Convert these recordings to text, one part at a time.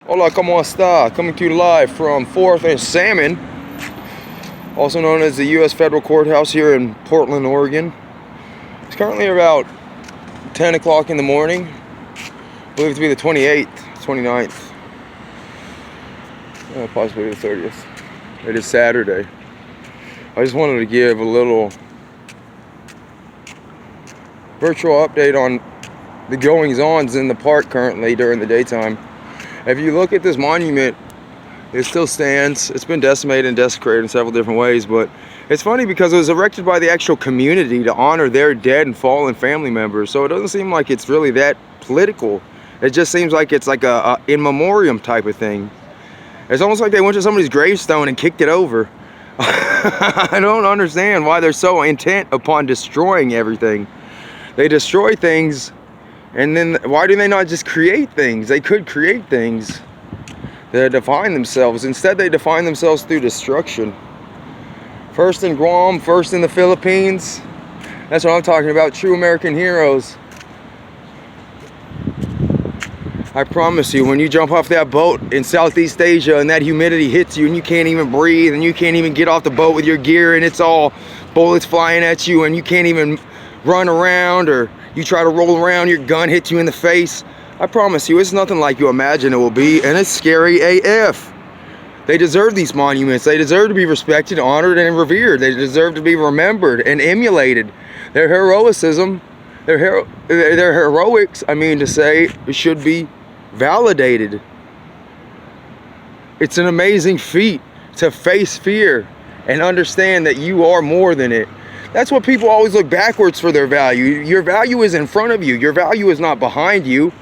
Hola, ¿cómo está? Coming to you live from 4th and Salmon, also known as the U.S. Federal Courthouse here in Portland, Oregon. It's currently about 10 o'clock in the morning. I believe it to be the 28th, 29th, possibly the 30th. It is Saturday. I just wanted to give a little virtual update on the goings-ons in the park currently during the daytime. If you look at this monument, it still stands. It's been decimated and desecrated in several different ways, but it's funny because it was erected by the actual community to honor their dead and fallen family members. So it doesn't seem like it's really that political. It just seems like it's like a in memoriam type of thing. It's almost like they went to somebody's gravestone and kicked it over. I don't understand why they're so intent upon destroying everything. They destroy things, and then why do they not just create things? They could create things that define themselves. Instead, they define themselves through destruction. First in Guam, first in the Philippines. That's what I'm talking about, true American heroes. I promise you, when you jump off that boat in Southeast Asia and that humidity hits you and you can't even breathe and you can't even get off the boat with your gear and it's all bullets flying at you and you can't even run around, or you try to roll around, your gun hits you in the face. I promise you, it's nothing like you imagine it will be, and it's scary AF. They deserve these monuments. They deserve to be respected, honored, and revered. They deserve to be remembered and emulated. Their heroicism, their heroics, I mean to say, should be validated. It's an amazing feat to face fear and understand that you are more than it. That's what people always look backwards for their value. Your value is in front of you. Your value is not behind you.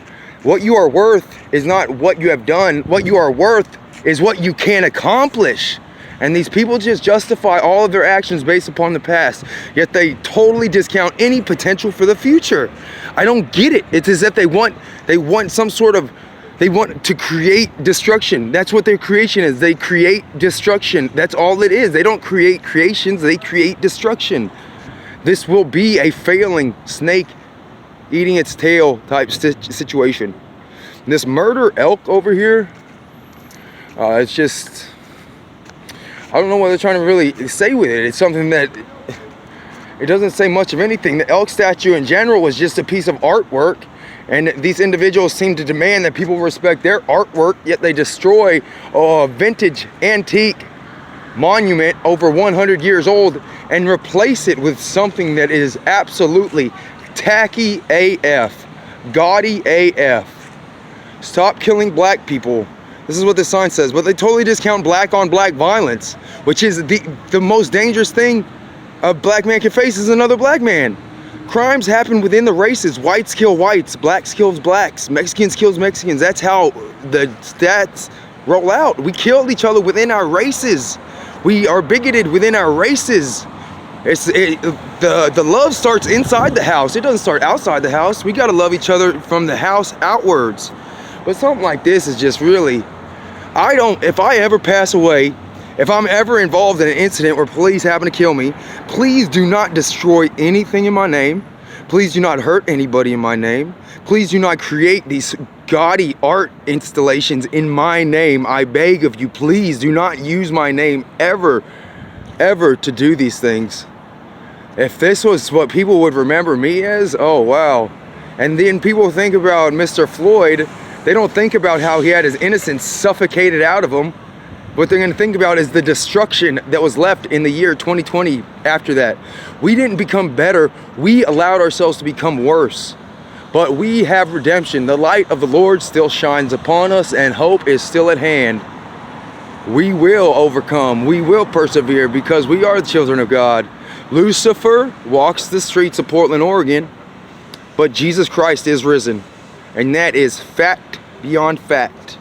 What you are worth is not what you have done. What you are worth is what you can accomplish. And these people just justify all of their actions based upon the past, yet they totally discount any potential for the future. I don't get it. It's as if they want some sort of, they want to create destruction. That's what their creation is. They create destruction. That's all it is. They don't create creations, they create destruction. This will be a failing snake eating its tail type situation. This murder elk over here, it's just, I don't know what they're trying to really say with it. It's something that, it doesn't say much of anything. The elk statue in general was just a piece of artwork, and these individuals seem to demand that people respect their artwork, yet they destroy a vintage antique monument over 100 years old and replace it with something that is absolutely tacky AF, gaudy AF. Stop killing black people. This is what the sign says, but they totally discount black on black violence, which is the most dangerous thing a black man can face is another black man. Crimes happen within the races. Whites kill whites, blacks kills blacks, Mexicans kills Mexicans. That's how the stats roll out. We kill each other within our races. We are bigoted within our races. The love starts inside the house. It doesn't start outside the house. We gotta love each other from the house outwards. But something like this is just really, if I ever pass away, if I'm ever involved in an incident where police happen to kill me, please do not destroy anything in my name. Please do not hurt anybody in my name. Please do not create these gaudy art installations in my name. I beg of you, please do not use my name ever to do these things. If this was what people would remember me as, oh wow. And then people think about Mr. Floyd, they don't think about how he had his innocence suffocated out of him. What they're gonna think about is the destruction that was left in the year 2020 after that. We didn't become better, we allowed ourselves to become worse. But we have redemption. The light of the Lord still shines upon us and hope is still at hand. We will overcome, we will persevere because we are the children of God. Lucifer walks the streets of Portland, Oregon, but Jesus Christ is risen. And that is fact beyond fact.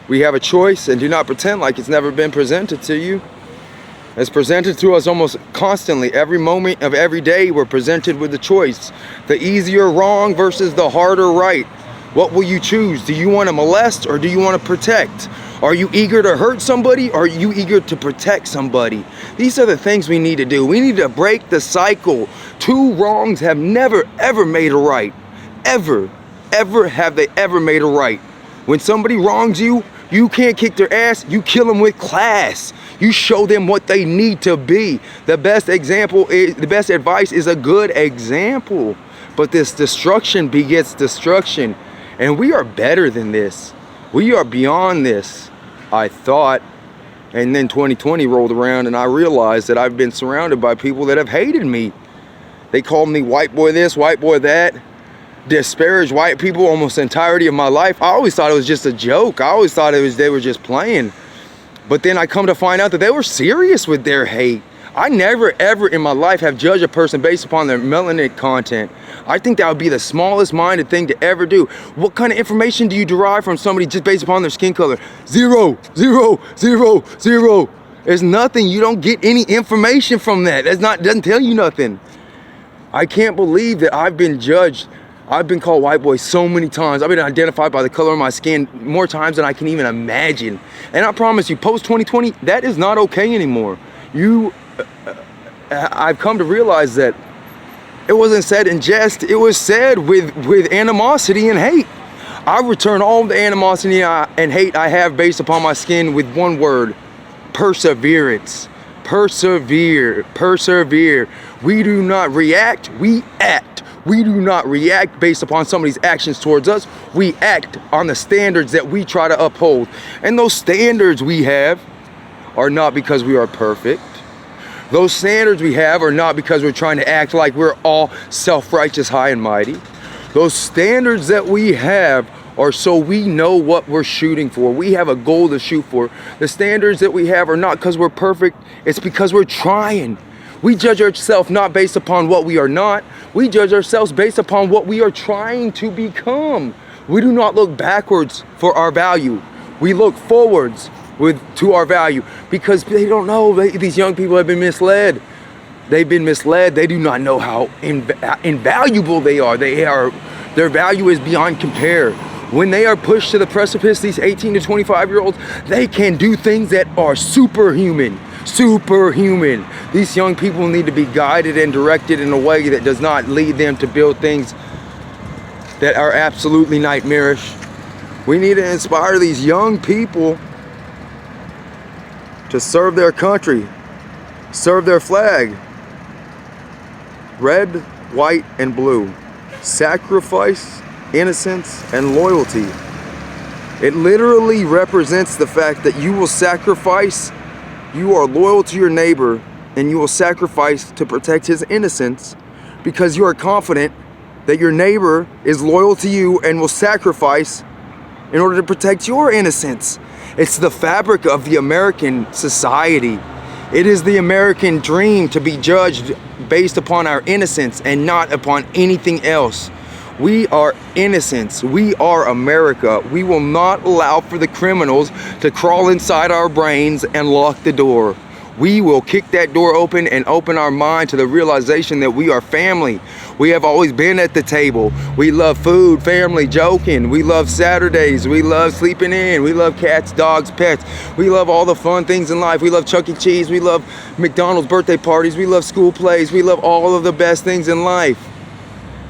We have a choice, and do not pretend like it's never been presented to you. It's presented to us almost constantly. Every moment of every day we're presented with a choice. The easier wrong versus the harder right. What will you choose? Do you want to molest or do you want to protect? Are you eager to hurt somebody or are you eager to protect somebody? These are the things we need to do. We need to break the cycle. Two wrongs have never ever made a right. Ever have they ever made a right. When somebody wrongs you, you can't kick their ass, you kill them with class. You show them what they need to be. The best advice is a good example. But this destruction begets destruction. And we are better than this. We are beyond this, I thought. And then 2020 rolled around and I realized that I've been surrounded by people that have hated me. They called me white boy this, white boy that. Disparaged white people almost the entirety of my life. I always thought it was just a joke. I always thought they were just playing. But then I come to find out that they were serious with their hate. I never ever in my life have judged a person based upon their melanin content. I think that would be the smallest minded thing to ever do. What kind of information do you derive from somebody just based upon their skin color? Zero, zero, zero, zero. There's nothing. You don't get any information from that. Doesn't tell you nothing. I can't believe that I've been judged. I've been called white boy so many times. I've been identified by the color of my skin more times than I can even imagine. And I promise you, post 2020, that is not okay anymore. I've come to realize that it wasn't said in jest. It was said with animosity and hate. I return all the animosity and hate I have based upon my skin with one word: perseverance. Persevere, persevere. We do not react, we act. We do not react based upon somebody's actions towards us. We act on the standards that we try to uphold. And those standards we have are not because we are perfect. Those standards we have are not because we're trying to act like we're all self-righteous, high and mighty. Those standards that we have are so we know what we're shooting for. We have a goal to shoot for. The standards that we have are not because we're perfect. It's because we're trying. We judge ourselves not based upon what we are not. We judge ourselves based upon what we are trying to become. We do not look backwards for our value. We look forwards to our value because they don't know. These young people have been misled. They've been misled. They do not know how invaluable they are. Their value is beyond compare. When they are pushed to the precipice, these 18 to 25-year-olds, they can do things that are superhuman. Superhuman. These young people need to be guided and directed in a way that does not lead them to build things that are absolutely nightmarish. We need to inspire these young people to serve their country, serve their flag. Red, white, and blue. Sacrifice, innocence, and loyalty. It literally represents the fact that you will sacrifice. You are loyal to your neighbor and you will sacrifice to protect his innocence because you are confident that your neighbor is loyal to you and will sacrifice in order to protect your innocence. It's the fabric of the American society. It is the American dream to be judged based upon our innocence and not upon anything else. We are innocents. We are America. We will not allow for the criminals to crawl inside our brains and lock the door. We will kick that door open and open our mind to the realization that we are family. We have always been at the table. We love food, family, joking. We love Saturdays. We love sleeping in. We love cats, dogs, pets. We love all the fun things in life. We love Chuck E. Cheese. We love McDonald's birthday parties. We love school plays. We love all of the best things in life.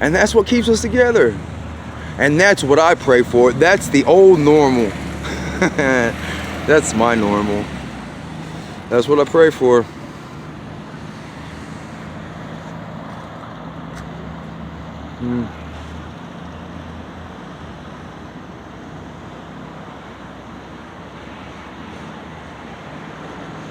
And that's what keeps us together. And that's what I pray for. That's the old normal. That's my normal. That's what I pray for.